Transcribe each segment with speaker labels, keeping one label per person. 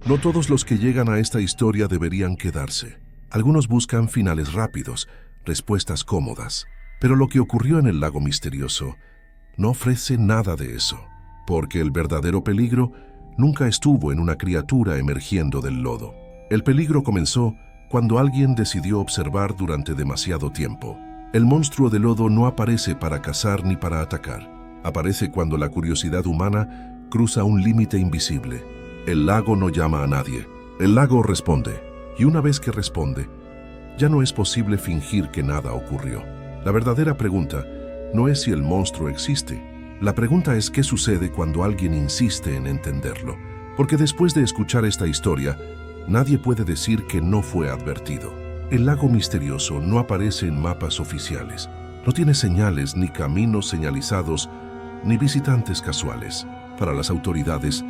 Speaker 1: No todos los que llegan a esta historia deberían quedarse. Algunos buscan finales rápidos, respuestas cómodas. Pero lo que ocurrió en el lago misterioso no ofrece nada de eso, porque el verdadero peligro nunca estuvo en una criatura emergiendo del lodo. El peligro comenzó cuando alguien decidió observar durante demasiado tiempo. El monstruo de lodo no aparece para cazar ni para atacar. Aparece cuando la curiosidad humana cruza un límite invisible. El lago no llama a nadie. El lago responde. Y una vez que responde, ya no es posible fingir que nada ocurrió. La verdadera pregunta no es si el monstruo existe. La pregunta es qué sucede cuando alguien insiste en entenderlo. Porque después de escuchar esta historia, nadie puede decir que no fue advertido. El lago misterioso no aparece en mapas oficiales. No tiene señales, ni caminos señalizados, ni visitantes casuales. Para las autoridades,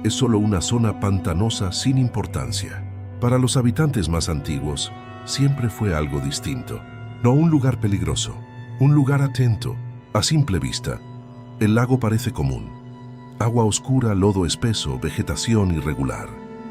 Speaker 1: es solo una zona pantanosa sin importancia. Para los habitantes más antiguos, siempre fue algo distinto. No un lugar peligroso, un lugar atento. A simple vista, el lago parece común. Agua oscura, lodo espeso, vegetación irregular.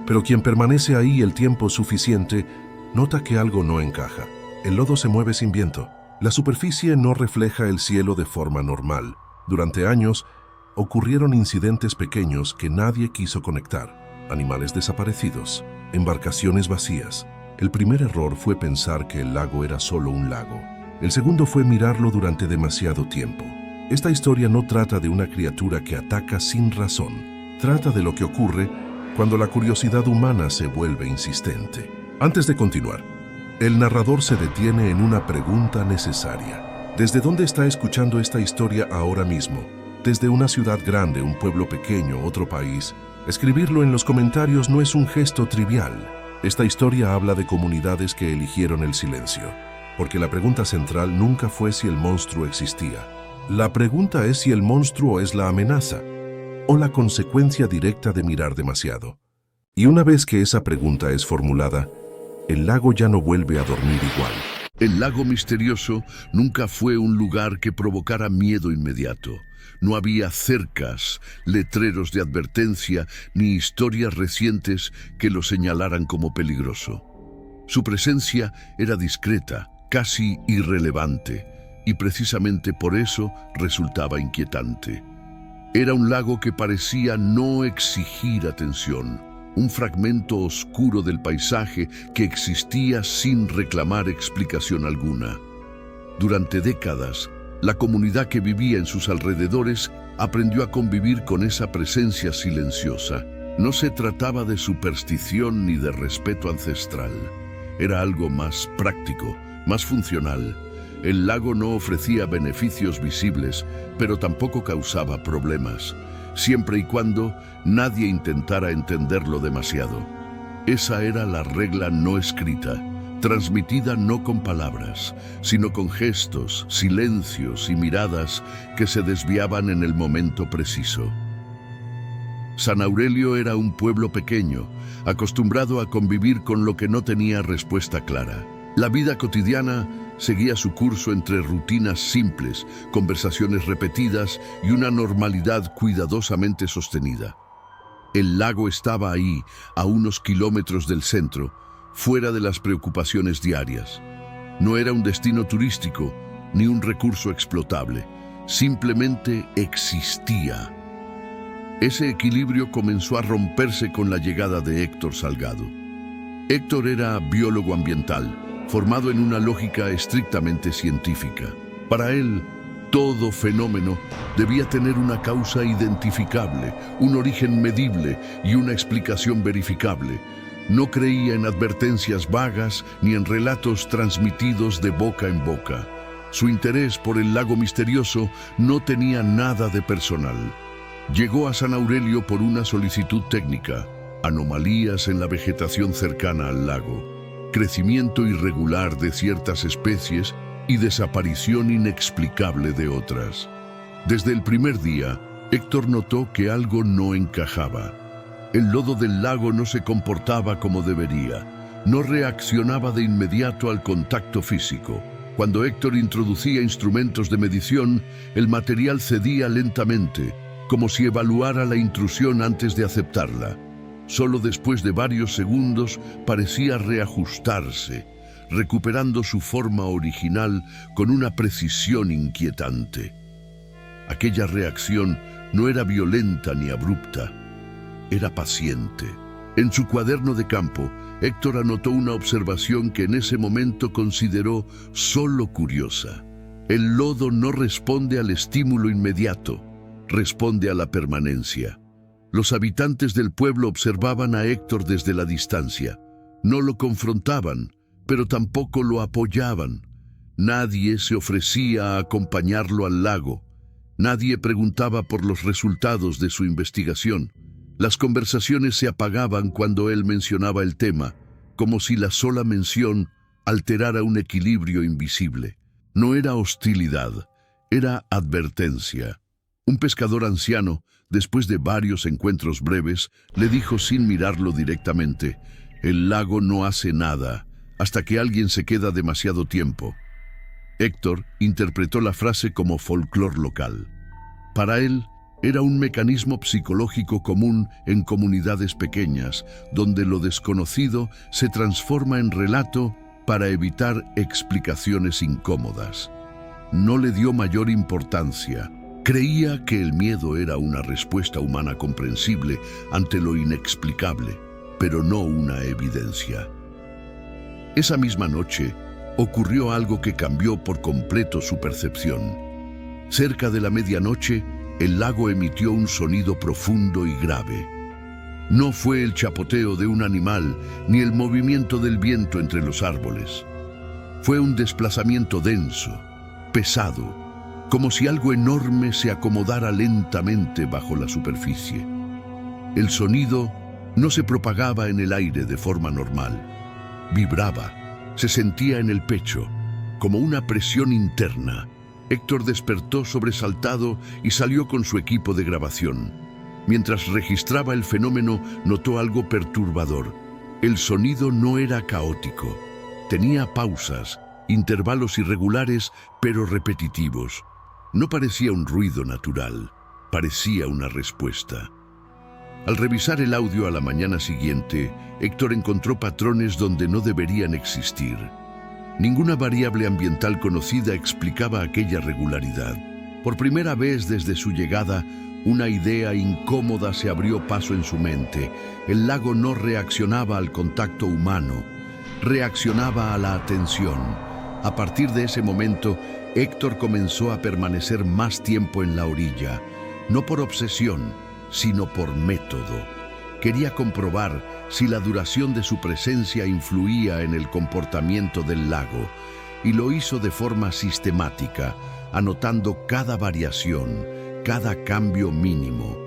Speaker 1: Pero quien permanece ahí el tiempo suficiente, nota que algo no encaja. El lodo se mueve sin viento. La superficie no refleja el cielo de forma normal. Durante años, ocurrieron incidentes pequeños que nadie quiso conectar. Animales desaparecidos, embarcaciones vacías. El primer error fue pensar que el lago era solo un lago. El segundo fue mirarlo durante demasiado tiempo. Esta historia no trata de una criatura que ataca sin razón. Trata de lo que ocurre cuando la curiosidad humana se vuelve insistente. Antes de continuar, el narrador se detiene en una pregunta necesaria. ¿Desde dónde está escuchando esta historia ahora mismo? ¿Desde una ciudad grande, un pueblo pequeño, otro país? Escribirlo en los comentarios no es un gesto trivial. Esta historia habla de comunidades que eligieron el silencio, porque la pregunta central nunca fue si el monstruo existía. La pregunta es si el monstruo es la amenaza o la consecuencia directa de mirar demasiado. Y una vez que esa pregunta es formulada, el lago ya no vuelve a dormir igual.
Speaker 2: El lago misterioso nunca fue un lugar que provocara miedo inmediato. No había cercas, letreros de advertencia ni historias recientes que lo señalaran como peligroso. Su presencia era discreta, casi irrelevante, y precisamente por eso resultaba inquietante. Era un lago que parecía no exigir atención, un fragmento oscuro del paisaje que existía sin reclamar explicación alguna. Durante décadas, la comunidad que vivía en sus alrededores aprendió a convivir con esa presencia silenciosa. No se trataba de superstición ni de respeto ancestral. Era algo más práctico, más funcional. El lago no ofrecía beneficios visibles, pero tampoco causaba problemas, siempre y cuando nadie intentara entenderlo demasiado. Esa era la regla no escrita, transmitida no con palabras, sino con gestos, silencios y miradas que se desviaban en el momento preciso. San Aurelio era un pueblo pequeño, acostumbrado a convivir con lo que no tenía respuesta clara. La vida cotidiana seguía su curso entre rutinas simples, conversaciones repetidas y una normalidad cuidadosamente sostenida. El lago estaba ahí, a unos kilómetros del centro, fuera de las preocupaciones diarias. No era un destino turístico ni un recurso explotable, simplemente existía. Ese equilibrio comenzó a romperse con la llegada de Héctor Salgado. Héctor era biólogo ambiental, formado en una lógica estrictamente científica. Para él, todo fenómeno debía tener una causa identificable, un origen medible y una explicación verificable. No creía en advertencias vagas ni en relatos transmitidos de boca en boca. Su interés por el lago misterioso no tenía nada de personal. Llegó a San Aurelio por una solicitud técnica: anomalías en la vegetación cercana al lago, crecimiento irregular de ciertas especies y desaparición inexplicable de otras. Desde el primer día, Héctor notó que algo no encajaba. El lodo del lago no se comportaba como debería, no reaccionaba de inmediato al contacto físico. Cuando Héctor introducía instrumentos de medición, el material cedía lentamente, como si evaluara la intrusión antes de aceptarla. Solo después de varios segundos parecía reajustarse, recuperando su forma original con una precisión inquietante. Aquella reacción no era violenta ni abrupta, era paciente. En su cuaderno de campo, Héctor anotó una observación que en ese momento consideró solo curiosa. El lodo no responde al estímulo inmediato, responde a la permanencia. Los habitantes del pueblo observaban a Héctor desde la distancia. No lo confrontaban, pero tampoco lo apoyaban. Nadie se ofrecía a acompañarlo al lago. Nadie preguntaba por los resultados de su investigación. Las conversaciones se apagaban cuando él mencionaba el tema, como si la sola mención alterara un equilibrio invisible. No era hostilidad, era advertencia. Un pescador anciano, después de varios encuentros breves, le dijo sin mirarlo directamente: «El lago no hace nada hasta que alguien se queda demasiado tiempo». Héctor interpretó la frase como folclore local. Para él, era un mecanismo psicológico común en comunidades pequeñas, donde lo desconocido se transforma en relato para evitar explicaciones incómodas. No le dio mayor importancia. Creía que el miedo era una respuesta humana comprensible ante lo inexplicable, pero no una evidencia. Esa misma noche, ocurrió algo que cambió por completo su percepción. Cerca de la medianoche, el lago emitió un sonido profundo y grave. No fue el chapoteo de un animal ni el movimiento del viento entre los árboles. Fue un desplazamiento denso, pesado, como si algo enorme se acomodara lentamente bajo la superficie. El sonido no se propagaba en el aire de forma normal. Vibraba, se sentía en el pecho, como una presión interna. Héctor despertó sobresaltado y salió con su equipo de grabación. Mientras registraba el fenómeno, notó algo perturbador. El sonido no era caótico. Tenía pausas, intervalos irregulares, pero repetitivos. No parecía un ruido natural, parecía una respuesta. Al revisar el audio a la mañana siguiente, Héctor encontró patrones donde no deberían existir. Ninguna variable ambiental conocida explicaba aquella regularidad. Por primera vez desde su llegada, una idea incómoda se abrió paso en su mente. El lago no reaccionaba al contacto humano, reaccionaba a la atención. A partir de ese momento, Héctor comenzó a permanecer más tiempo en la orilla, no por obsesión, sino por método. Quería comprobar si la duración de su presencia influía en el comportamiento del lago, y lo hizo de forma sistemática, anotando cada variación, cada cambio mínimo.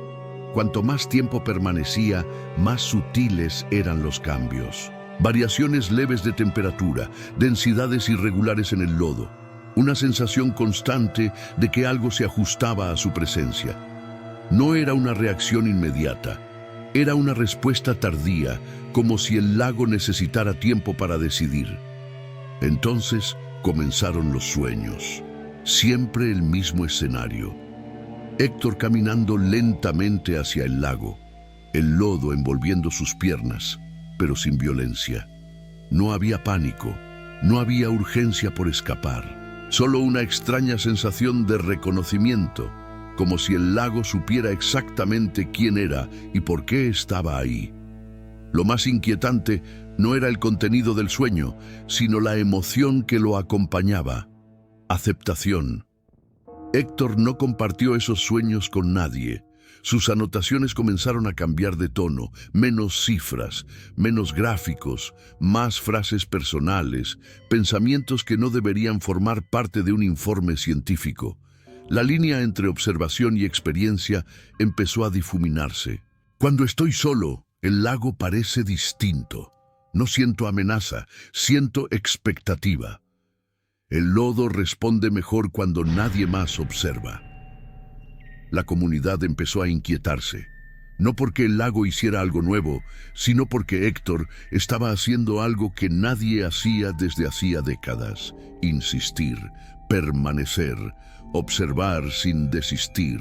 Speaker 2: Cuanto más tiempo permanecía, más sutiles eran los cambios. Variaciones leves de temperatura, densidades irregulares en el lodo, una sensación constante de que algo se ajustaba a su presencia. No era una reacción inmediata, era una respuesta tardía, como si el lago necesitara tiempo para decidir. Entonces comenzaron los sueños, siempre el mismo escenario. Héctor caminando lentamente hacia el lago, el lodo envolviendo sus piernas, pero sin violencia. No había pánico, no había urgencia por escapar, solo una extraña sensación de reconocimiento, como si el lago supiera exactamente quién era y por qué estaba ahí. Lo más inquietante no era el contenido del sueño, sino la emoción que lo acompañaba: aceptación. Héctor no compartió esos sueños con nadie. Sus anotaciones comenzaron a cambiar de tono, menos cifras, menos gráficos, más frases personales, pensamientos que no deberían formar parte de un informe científico. La línea entre observación y experiencia empezó a difuminarse. Cuando estoy solo, el lago parece distinto. No siento amenaza, siento expectativa. El lodo responde mejor cuando nadie más observa. La comunidad empezó a inquietarse, no porque el lago hiciera algo nuevo, sino porque Héctor estaba haciendo algo que nadie hacía desde hacía décadas: insistir, permanecer, observar sin desistir.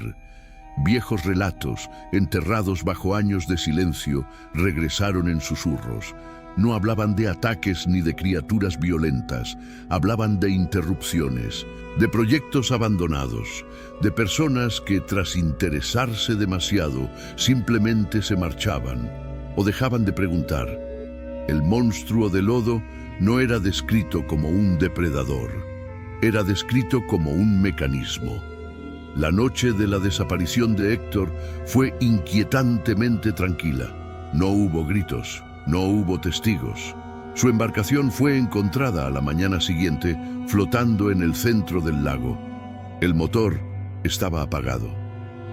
Speaker 2: Viejos relatos, enterrados bajo años de silencio, regresaron en susurros. No hablaban de ataques ni de criaturas violentas, hablaban de interrupciones, de proyectos abandonados, de personas que tras interesarse demasiado simplemente se marchaban o dejaban de preguntar. El monstruo de lodo no era descrito como un depredador, era descrito como un mecanismo. La noche de la desaparición de Héctor fue inquietantemente tranquila. No hubo gritos, no hubo testigos. Su embarcación fue encontrada a la mañana siguiente flotando en el centro del lago. El motor estaba apagado,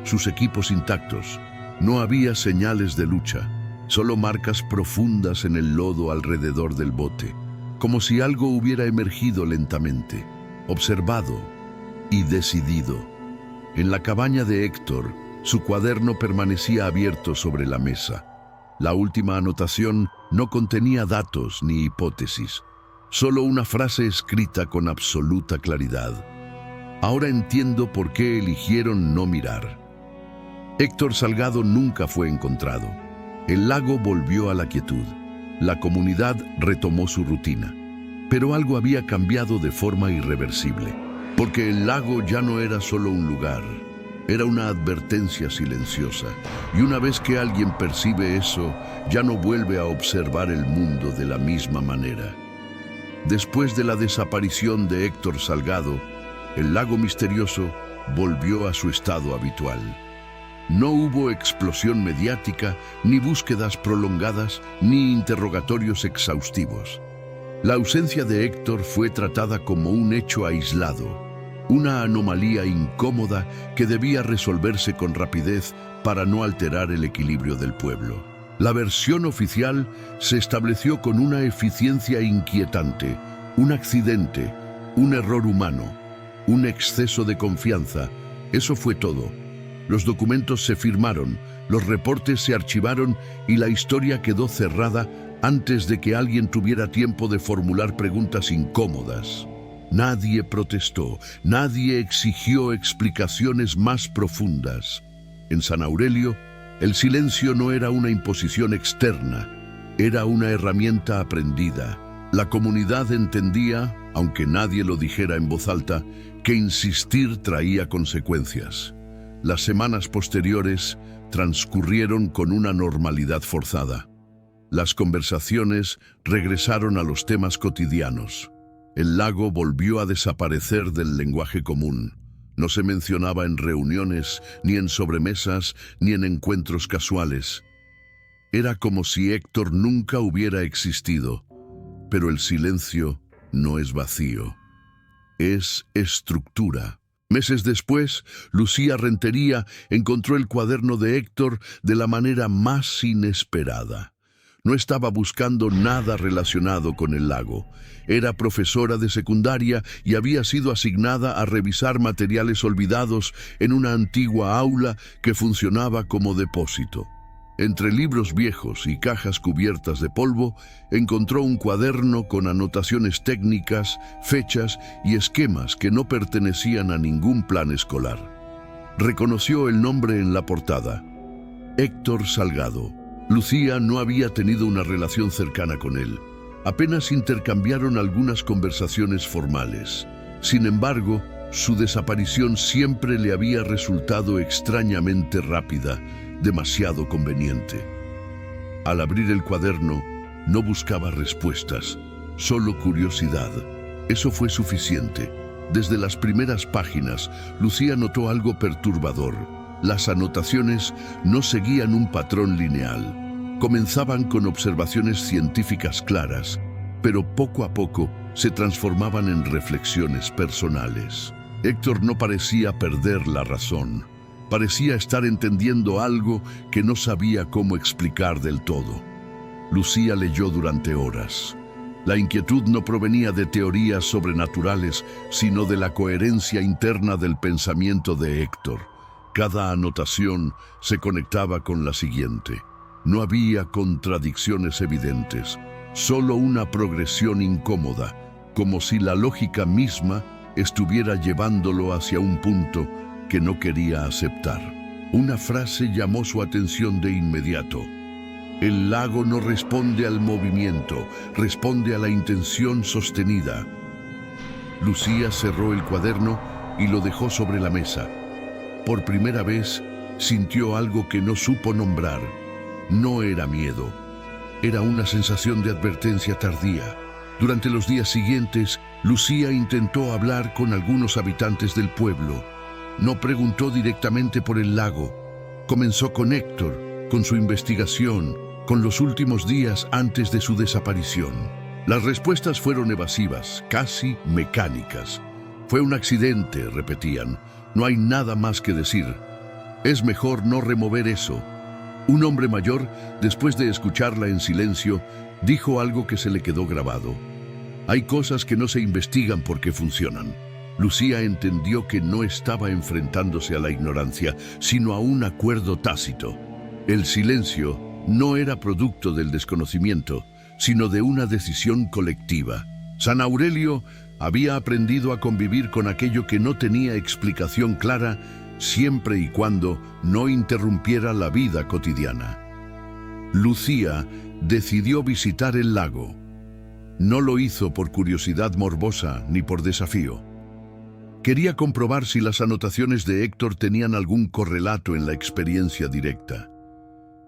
Speaker 2: sus equipos intactos. No había señales de lucha, solo marcas profundas en el lodo alrededor del bote, como si algo hubiera emergido lentamente, observado y decidido. En la cabaña de Héctor, su cuaderno permanecía abierto sobre la mesa. La última anotación no contenía datos ni hipótesis, solo una frase escrita con absoluta claridad. Ahora entiendo por qué eligieron no mirar. Héctor Salgado nunca fue encontrado. El lago volvió a la quietud. La comunidad retomó su rutina. Pero algo había cambiado de forma irreversible. Porque el lago ya no era solo un lugar, era una advertencia silenciosa. Y una vez que alguien percibe eso, ya no vuelve a observar el mundo de la misma manera. Después de la desaparición de Héctor Salgado, el lago misterioso volvió a su estado habitual. No hubo explosión mediática, ni búsquedas prolongadas, ni interrogatorios exhaustivos. La ausencia de Héctor fue tratada como un hecho aislado, una anomalía incómoda que debía resolverse con rapidez para no alterar el equilibrio del pueblo. La versión oficial se estableció con una eficiencia inquietante: un accidente, un error humano, un exceso de confianza. Eso fue todo. Los documentos se firmaron, los reportes se archivaron y la historia quedó cerrada antes de que alguien tuviera tiempo de formular preguntas incómodas. Nadie protestó, nadie exigió explicaciones más profundas. En San Aurelio, el silencio no era una imposición externa, era una herramienta aprendida. La comunidad entendía, aunque nadie lo dijera en voz alta, que insistir traía consecuencias. Las semanas posteriores transcurrieron con una normalidad forzada. Las conversaciones regresaron a los temas cotidianos. El lago volvió a desaparecer del lenguaje común. No se mencionaba en reuniones, ni en sobremesas, ni en encuentros casuales. Era como si Héctor nunca hubiera existido. Pero el silencio no es vacío, es estructura. Meses después, Lucía Rentería encontró el cuaderno de Héctor de la manera más inesperada. No estaba buscando nada relacionado con el lago. Era profesora de secundaria y había sido asignada a revisar materiales olvidados en una antigua aula que funcionaba como depósito. Entre libros viejos y cajas cubiertas de polvo, encontró un cuaderno con anotaciones técnicas, fechas y esquemas que no pertenecían a ningún plan escolar. Reconoció el nombre en la portada: Héctor Salgado. Lucía no había tenido una relación cercana con él. Apenas intercambiaron algunas conversaciones formales. Sin embargo, su desaparición siempre le había resultado extrañamente rápida, demasiado conveniente. Al abrir el cuaderno, no buscaba respuestas, solo curiosidad. Eso fue suficiente. Desde las primeras páginas, Lucía notó algo perturbador. Las anotaciones no seguían un patrón lineal. Comenzaban con observaciones científicas claras, pero poco a poco se transformaban en reflexiones personales. Héctor no parecía perder la razón. Parecía estar entendiendo algo que no sabía cómo explicar del todo. Lucía leyó durante horas. La inquietud no provenía de teorías sobrenaturales, sino de la coherencia interna del pensamiento de Héctor. Cada anotación se conectaba con la siguiente. No había contradicciones evidentes, solo una progresión incómoda, como si la lógica misma estuviera llevándolo hacia un punto que no quería aceptar. Una frase llamó su atención de inmediato. El lago no responde al movimiento, responde a la intención sostenida. Lucía cerró el cuaderno y lo dejó sobre la mesa. Por primera vez, sintió algo que no supo nombrar. No era miedo. Era una sensación de advertencia tardía. Durante los días siguientes, Lucía intentó hablar con algunos habitantes del pueblo. No preguntó directamente por el lago. Comenzó con Héctor, con su investigación, con los últimos días antes de su desaparición. Las respuestas fueron evasivas, casi mecánicas. Fue un accidente, repetían. No hay nada más que decir. Es mejor no remover eso. Un hombre mayor, después de escucharla en silencio, dijo algo que se le quedó grabado. Hay cosas que no se investigan porque funcionan. Lucía entendió que no estaba enfrentándose a la ignorancia, sino a un acuerdo tácito. El silencio no era producto del desconocimiento, sino de una decisión colectiva. San Aurelio había aprendido a convivir con aquello que no tenía explicación clara, siempre y cuando no interrumpiera la vida cotidiana. Lucía decidió visitar el lago. No lo hizo por curiosidad morbosa ni por desafío. Quería comprobar si las anotaciones de Héctor tenían algún correlato en la experiencia directa.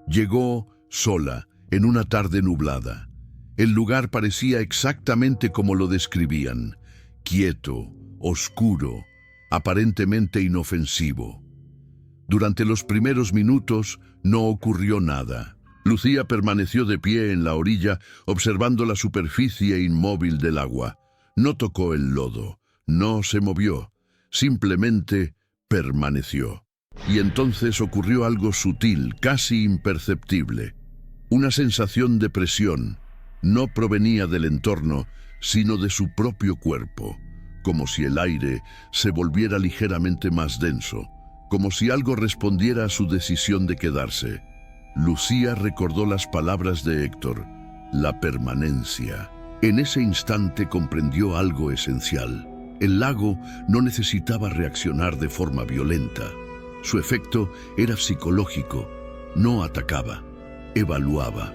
Speaker 2: Llegó sola, en una tarde nublada. El lugar parecía exactamente como lo describían: quieto, oscuro, aparentemente inofensivo. Durante los primeros minutos no ocurrió nada. Lucía permaneció de pie en la orilla, observando la superficie inmóvil del agua. No tocó el lodo, no se movió, simplemente permaneció. Y entonces ocurrió algo sutil, casi imperceptible. Una sensación de presión. No provenía del entorno, sino de su propio cuerpo, como si el aire se volviera ligeramente más denso, como si algo respondiera a su decisión de quedarse. Lucía recordó las palabras de Héctor: la permanencia. En ese instante comprendió algo esencial. El lago no necesitaba reaccionar de forma violenta. Su efecto era psicológico. No atacaba, evaluaba.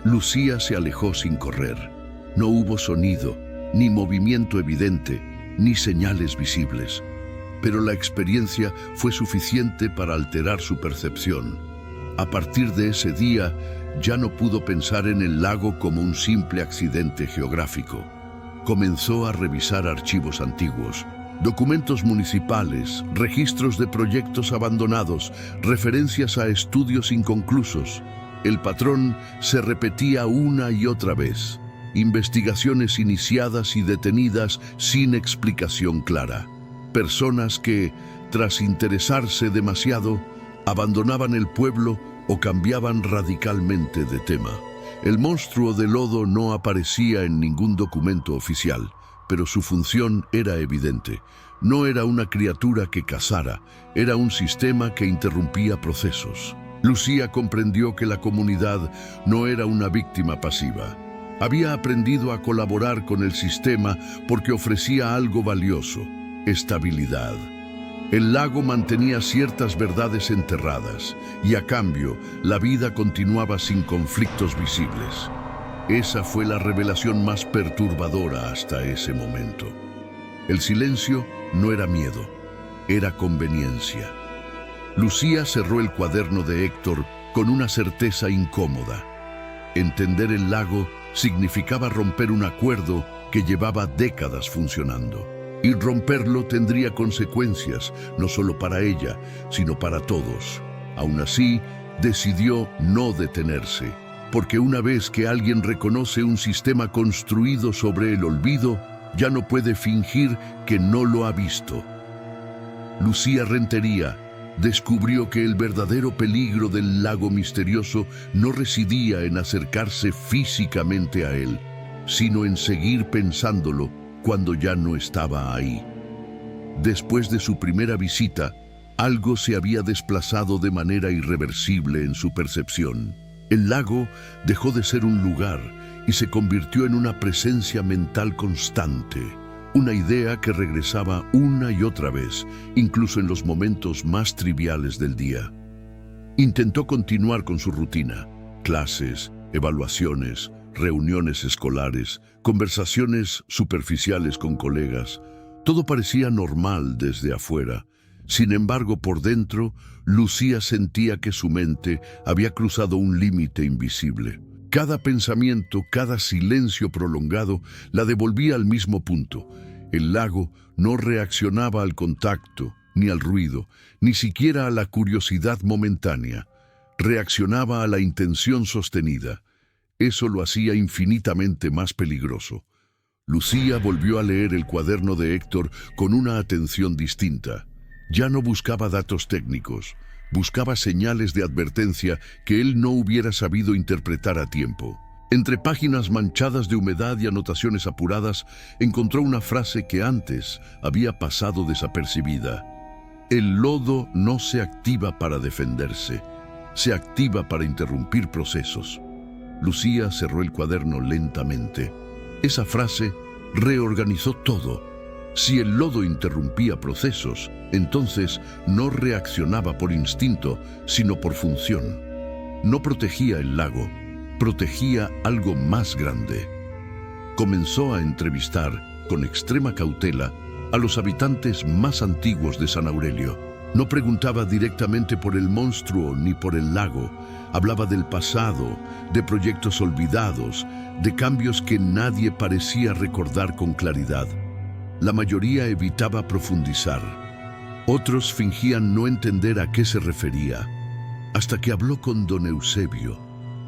Speaker 2: Lucía se alejó sin correr. No hubo sonido, ni movimiento evidente, ni señales visibles. Pero la experiencia fue suficiente para alterar su percepción. A partir de ese día, ya no pudo pensar en el lago como un simple accidente geográfico. Comenzó a revisar archivos antiguos, documentos municipales, registros de proyectos abandonados, referencias a estudios inconclusos. El patrón se repetía una y otra vez. Investigaciones iniciadas y detenidas sin explicación clara. Personas que, tras interesarse demasiado, abandonaban el pueblo o cambiaban radicalmente de tema. El monstruo de lodo no aparecía en ningún documento oficial, pero su función era evidente. No era una criatura que cazara, era un sistema que interrumpía procesos. Lucía comprendió que la comunidad no era una víctima pasiva. Había aprendido a colaborar con el sistema porque ofrecía algo valioso: estabilidad. El lago mantenía ciertas verdades enterradas y, a cambio, la vida continuaba sin conflictos visibles. Esa fue la revelación más perturbadora hasta ese momento. El silencio no era miedo, era conveniencia. Lucía cerró el cuaderno de Héctor con una certeza incómoda. Entender el lago significaba romper un acuerdo que llevaba décadas funcionando. Y romperlo tendría consecuencias, no solo para ella, sino para todos. Aún así, decidió no detenerse, porque una vez que alguien reconoce un sistema construido sobre el olvido, ya no puede fingir que no lo ha visto. Lucía Rentería descubrió que el verdadero peligro del lago misterioso no residía en acercarse físicamente a él, sino en seguir pensándolo cuando ya no estaba ahí. Después de su primera visita, algo se había desplazado de manera irreversible en su percepción. El lago dejó de ser un lugar y se convirtió en una presencia mental constante, una idea que regresaba una y otra vez, incluso en los momentos más triviales del día. Intentó continuar con su rutina: clases, evaluaciones, reuniones escolares, conversaciones superficiales con colegas. Todo parecía normal desde afuera. Sin embargo, por dentro, Lucía sentía que su mente había cruzado un límite invisible. Cada pensamiento, cada silencio prolongado la devolvía al mismo punto. El lago no reaccionaba al contacto, ni al ruido, ni siquiera a la curiosidad momentánea. Reaccionaba a la intención sostenida. Eso lo hacía infinitamente más peligroso. Lucía volvió a leer el cuaderno de Héctor con una atención distinta. Ya no buscaba datos técnicos, buscaba señales de advertencia que él no hubiera sabido interpretar a tiempo. Entre páginas manchadas de humedad y anotaciones apuradas, encontró una frase que antes había pasado desapercibida. El lodo no se activa para defenderse, se activa para interrumpir procesos. Lucía cerró el cuaderno lentamente. Esa frase reorganizó todo. Si el lodo interrumpía procesos, entonces no reaccionaba por instinto, sino por función. No protegía el lago, protegía algo más grande. Comenzó a entrevistar, con extrema cautela, a los habitantes más antiguos de San Aurelio. No preguntaba directamente por el monstruo ni por el lago. Hablaba del pasado, de proyectos olvidados, de cambios que nadie parecía recordar con claridad. La mayoría evitaba profundizar. Otros fingían no entender a qué se refería, hasta que habló con don Eusebio.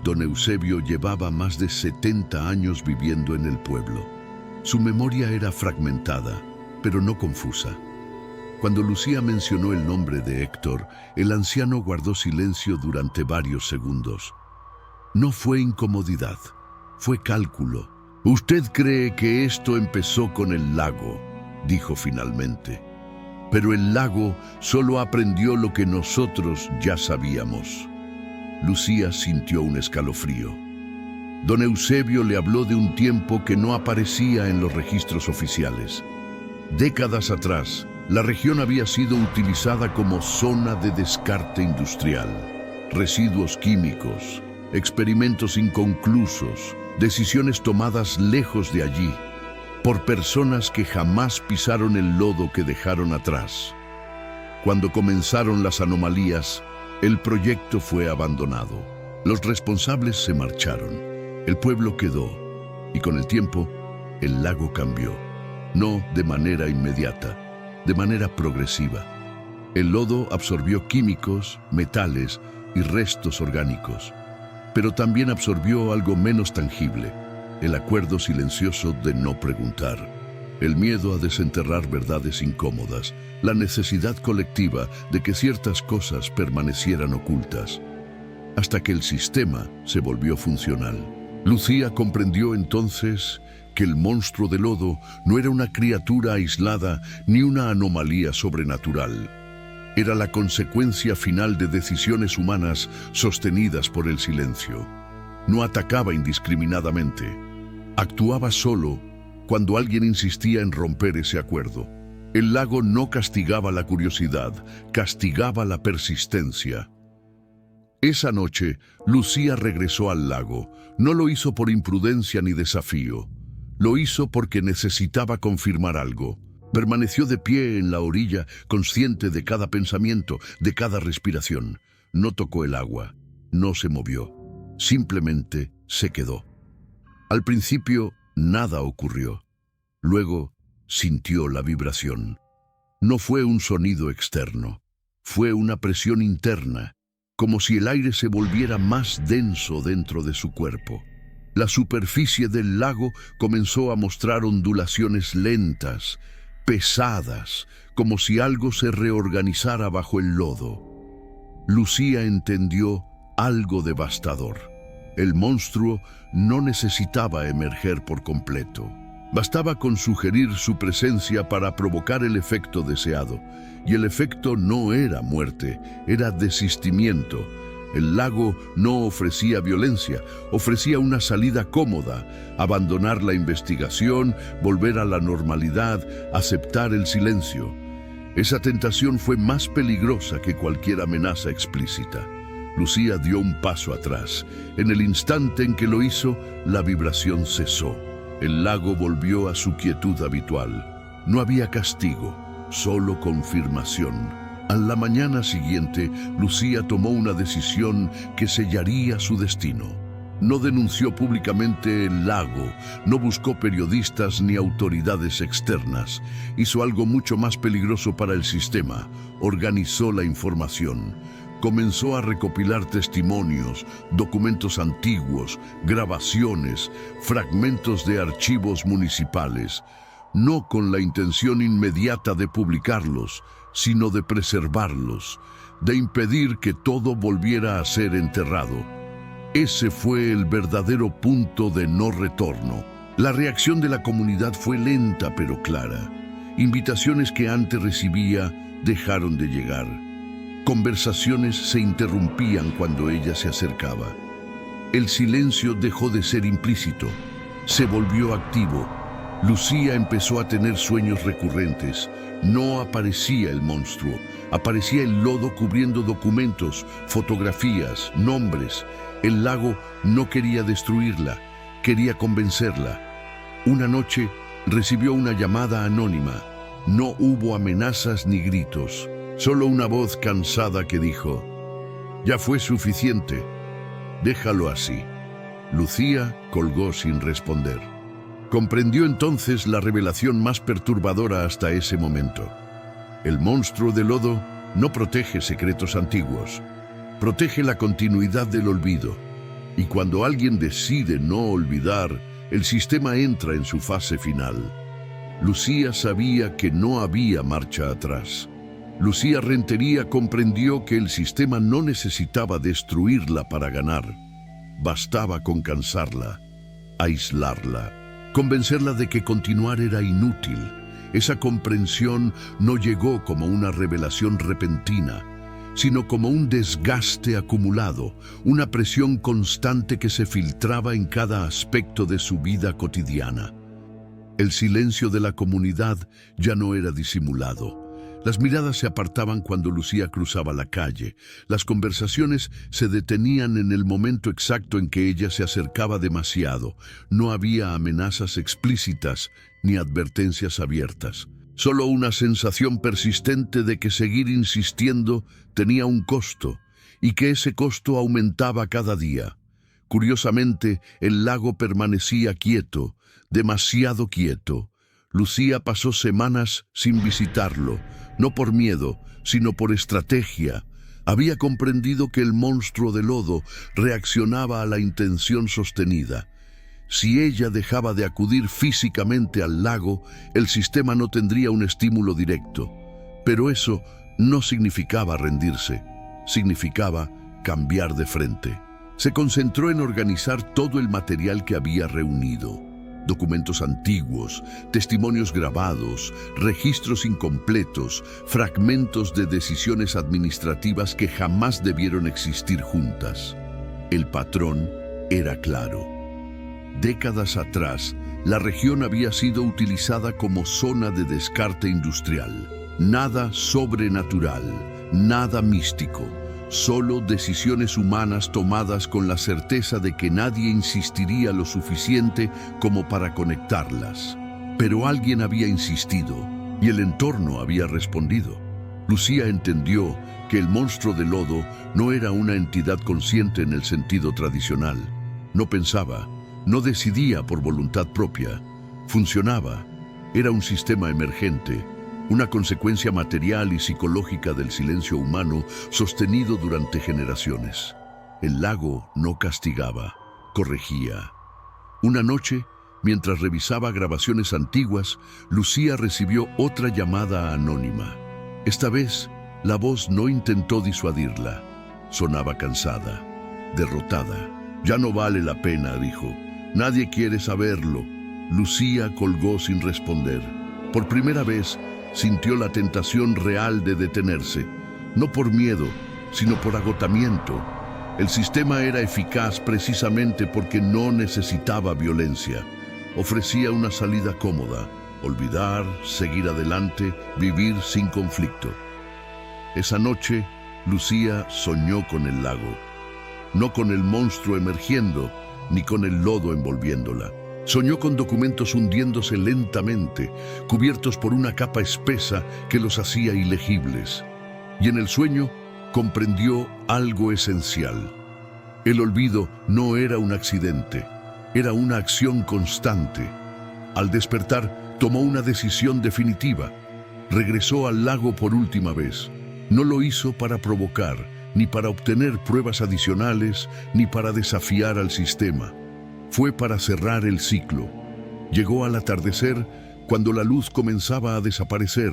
Speaker 2: Don Eusebio llevaba más de 70 años viviendo en el pueblo. Su memoria era fragmentada, pero no confusa. Cuando Lucía mencionó el nombre de Héctor, el anciano guardó silencio durante varios segundos. No fue incomodidad, fue cálculo. «Usted cree que esto empezó con el lago», dijo finalmente. «Pero el lago solo aprendió lo que nosotros ya sabíamos». Lucía sintió un escalofrío. Don Eusebio le habló de un tiempo que no aparecía en los registros oficiales. Décadas atrás, la región había sido utilizada como zona de descarte industrial. Residuos químicos, experimentos inconclusos, decisiones tomadas lejos de allí, por personas que jamás pisaron el lodo que dejaron atrás. Cuando comenzaron las anomalías, el proyecto fue abandonado. Los responsables se marcharon, el pueblo quedó, y con el tiempo, el lago cambió. No de manera inmediata, de manera progresiva. El lodo absorbió químicos, metales y restos orgánicos, pero también absorbió algo menos tangible: el acuerdo silencioso de no preguntar, el miedo a desenterrar verdades incómodas, la necesidad colectiva de que ciertas cosas permanecieran ocultas, hasta que el sistema se volvió funcional. Lucía comprendió entonces que el monstruo de lodo no era una criatura aislada ni una anomalía sobrenatural. Era la consecuencia final de decisiones humanas sostenidas por el silencio. No atacaba indiscriminadamente. Actuaba solo cuando alguien insistía en romper ese acuerdo. El lago no castigaba la curiosidad, castigaba la persistencia. Esa noche, Lucía regresó al lago. No lo hizo por imprudencia ni desafío. Lo hizo porque necesitaba confirmar algo. Permaneció de pie en la orilla, consciente de cada pensamiento, de cada respiración. No tocó el agua, no se movió. Simplemente se quedó. Al principio, nada ocurrió. Luego, sintió la vibración. No fue un sonido externo. Fue una presión interna, como si el aire se volviera más denso dentro de su cuerpo. La superficie del lago comenzó a mostrar ondulaciones lentas, pesadas, como si algo se reorganizara bajo el lodo. Lucía entendió algo devastador. El monstruo no necesitaba emerger por completo. Bastaba con sugerir su presencia para provocar el efecto deseado. Y el efecto no era muerte, era desistimiento. El lago no ofrecía violencia, ofrecía una salida cómoda: abandonar la investigación, volver a la normalidad, aceptar el silencio. Esa tentación fue más peligrosa que cualquier amenaza explícita. Lucía dio un paso atrás. En el instante en que lo hizo, la vibración cesó. El lago volvió a su quietud habitual. No había castigo, solo confirmación. A la mañana siguiente, Lucía tomó una decisión que sellaría su destino. No denunció públicamente el lago, no buscó periodistas ni autoridades externas. Hizo algo mucho más peligroso para el sistema: organizó la información. Comenzó a recopilar testimonios, documentos antiguos, grabaciones, fragmentos de archivos municipales, no con la intención inmediata de publicarlos, sino de preservarlos, de impedir que todo volviera a ser enterrado. Ese fue el verdadero punto de no retorno. La reacción de la comunidad fue lenta pero clara. Invitaciones que antes recibía dejaron de llegar. Conversaciones se interrumpían cuando ella se acercaba. El silencio dejó de ser implícito, se volvió activo. Lucía empezó a tener sueños recurrentes. No aparecía el monstruo, aparecía el lodo cubriendo documentos, fotografías, nombres. El lago no quería destruirla, quería convencerla. Una noche recibió una llamada anónima. No hubo amenazas ni gritos, solo una voz cansada que dijo: «Ya fue suficiente, déjalo así». Lucía colgó sin responder. Comprendió entonces la revelación más perturbadora hasta ese momento. El monstruo de lodo no protege secretos antiguos, protege la continuidad del olvido. Y cuando alguien decide no olvidar, el sistema entra en su fase final. Lucía sabía que no había marcha atrás. Lucía Rentería comprendió que el sistema no necesitaba destruirla para ganar. Bastaba con cansarla, aislarla, convencerla de que continuar era inútil. Esa comprensión no llegó como una revelación repentina, sino como un desgaste acumulado, una presión constante que se filtraba en cada aspecto de su vida cotidiana. El silencio de la comunidad ya no era disimulado. Las miradas se apartaban cuando Lucía cruzaba la calle. Las conversaciones se detenían en el momento exacto en que ella se acercaba demasiado. No había amenazas explícitas ni advertencias abiertas. Solo una sensación persistente de que seguir insistiendo tenía un costo y que ese costo aumentaba cada día. Curiosamente, el lago permanecía quieto, demasiado quieto. Lucía pasó semanas sin visitarlo, no por miedo, sino por estrategia. Había comprendido que el monstruo de lodo reaccionaba a la intención sostenida. Si ella dejaba de acudir físicamente al lago, el sistema no tendría un estímulo directo. Pero eso no significaba rendirse, significaba cambiar de frente. Se concentró en organizar todo el material que había reunido. Documentos antiguos, testimonios grabados, registros incompletos, fragmentos de decisiones administrativas que jamás debieron existir juntas. El patrón era claro. Décadas atrás, la región había sido utilizada como zona de descarte industrial. Nada sobrenatural, nada místico. Solo decisiones humanas tomadas con la certeza de que nadie insistiría lo suficiente como para conectarlas. Pero alguien había insistido y el entorno había respondido. Lucía entendió que el monstruo de lodo no era una entidad consciente en el sentido tradicional. No pensaba, no decidía por voluntad propia. Funcionaba. Era un sistema emergente, una consecuencia material y psicológica del silencio humano sostenido durante generaciones. El lago no castigaba, corregía. Una noche, mientras revisaba grabaciones antiguas, Lucía recibió otra llamada anónima. Esta vez, la voz no intentó disuadirla. Sonaba cansada, derrotada. «Ya no vale la pena», dijo. «Nadie quiere saberlo». Lucía colgó sin responder. Por primera vez, sintió la tentación real de detenerse, no por miedo, sino por agotamiento. El sistema era eficaz precisamente porque no necesitaba violencia. Ofrecía una salida cómoda: olvidar, seguir adelante, vivir sin conflicto. Esa noche, Lucía soñó con el lago. no con el monstruo emergiendo, ni con el lodo envolviéndola. Soñó con documentos hundiéndose lentamente, cubiertos por una capa espesa que los hacía ilegibles. Y en el sueño comprendió algo esencial. El olvido no era un accidente, era una acción constante. Al despertar, tomó una decisión definitiva. Regresó al lago por última vez. No lo hizo para provocar, ni para obtener pruebas adicionales, ni para desafiar al sistema. Fue para cerrar el ciclo. Llegó al atardecer, cuando la luz comenzaba a desaparecer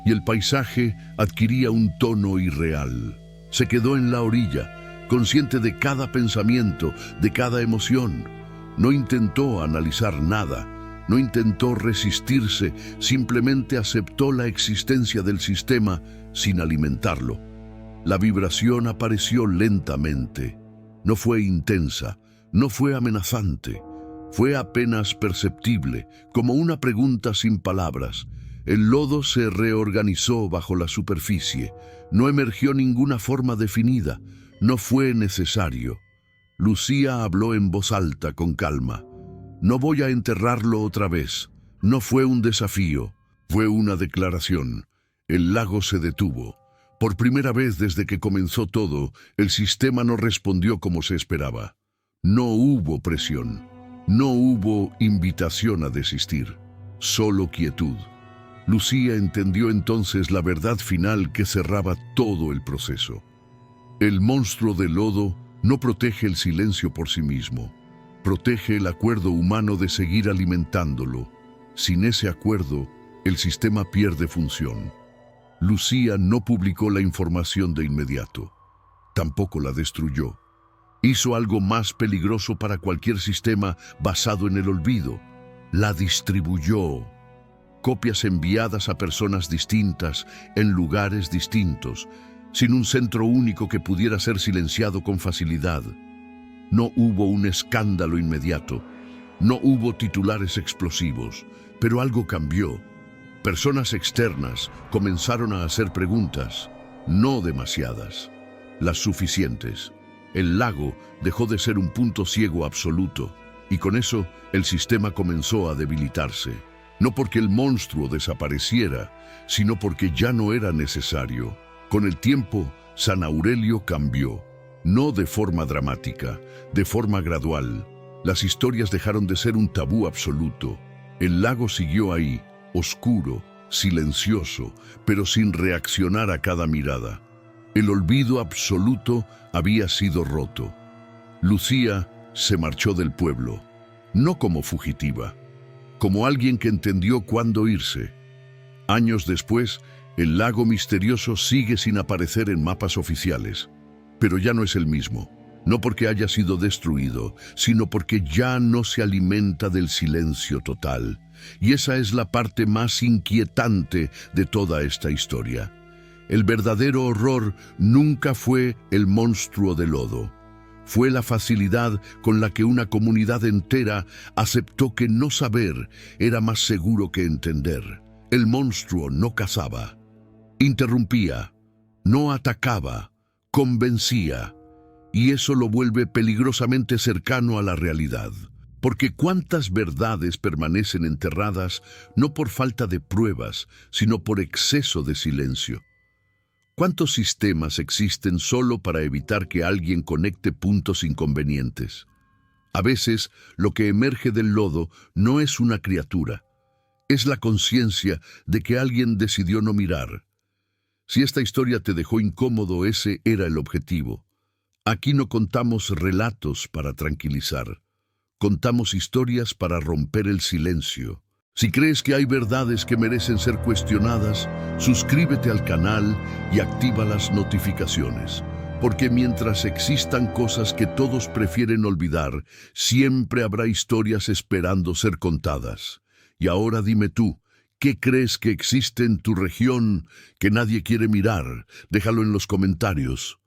Speaker 2: y el paisaje adquiría un tono irreal. Se quedó en la orilla, consciente de cada pensamiento, de cada emoción. No intentó analizar nada, no intentó resistirse, simplemente aceptó la existencia del sistema sin alimentarlo. La vibración apareció lentamente. No fue intensa, no fue amenazante. Fue apenas perceptible, como una pregunta sin palabras. El lodo se reorganizó bajo la superficie. No emergió ninguna forma definida. No fue necesario. Lucía habló en voz alta, con calma. No voy a enterrarlo otra vez. No fue un desafío, fue una declaración. El lago se detuvo. Por primera vez desde que comenzó todo, el sistema no respondió como se esperaba. No hubo presión. No hubo invitación a desistir. Solo quietud. Lucía entendió entonces la verdad final que cerraba todo el proceso. El monstruo de lodo no protege el silencio por sí mismo. Protege el acuerdo humano de seguir alimentándolo. Sin ese acuerdo, el sistema pierde función. Lucía no publicó la información de inmediato. Tampoco la destruyó. Hizo algo más peligroso para cualquier sistema basado en el olvido. La distribuyó. Copias enviadas a personas distintas, en lugares distintos, sin un centro único que pudiera ser silenciado con facilidad. No hubo un escándalo inmediato. No hubo titulares explosivos, pero algo cambió. Personas externas comenzaron a hacer preguntas, no demasiadas, las suficientes. El lago dejó de ser un punto ciego absoluto, y con eso el sistema comenzó a debilitarse. No porque el monstruo desapareciera, sino porque ya no era necesario. Con el tiempo, San Aurelio cambió, no de forma dramática, de forma gradual. Las historias dejaron de ser un tabú absoluto. El lago siguió ahí, oscuro, silencioso, pero sin reaccionar a cada mirada. El olvido absoluto había sido roto. Lucía se marchó del pueblo, no como fugitiva, como alguien que entendió cuándo irse. Años después, el lago misterioso sigue sin aparecer en mapas oficiales, pero ya no es el mismo. No porque haya sido destruido, sino porque ya no se alimenta del silencio total. Y esa es la parte más inquietante de toda esta historia. El verdadero horror nunca fue el monstruo de lodo. Fue la facilidad con la que una comunidad entera aceptó que no saber era más seguro que entender. El monstruo no cazaba, interrumpía, no atacaba, convencía. Y eso lo vuelve peligrosamente cercano a la realidad. Porque cuántas verdades permanecen enterradas no por falta de pruebas, sino por exceso de silencio. ¿Cuántos sistemas existen solo para evitar que alguien conecte puntos inconvenientes? A veces, lo que emerge del lodo no es una criatura, es la conciencia de que alguien decidió no mirar. Si esta historia te dejó incómodo, ese era el objetivo. Aquí no contamos relatos para tranquilizar, contamos historias para romper el silencio. Si crees que hay verdades que merecen ser cuestionadas, suscríbete al canal y activa las notificaciones, porque mientras existan cosas que todos prefieren olvidar, siempre habrá historias esperando ser contadas. Y ahora dime tú, ¿qué crees que existe en tu región que nadie quiere mirar? Déjalo en los comentarios.